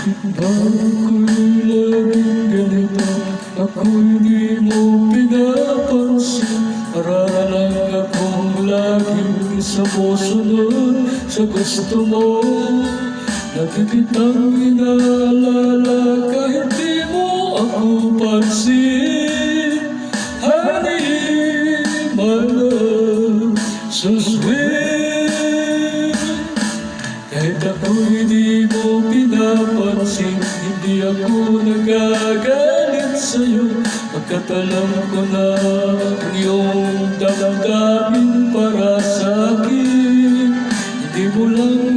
Ako'y laging ganito, ako'y di mo pinapansin. Para lang akong laging sumusunod sa gusto mo. Lagi kitang inaalala kahit di mo ako pansin. Honey, my love, so sweet. Kahit ako'y di mo pinapansin, hindi ako nagagalit sa'yo. Pagkat alam ko na ang iyong damdamin para sa'kin. Hindi mo lang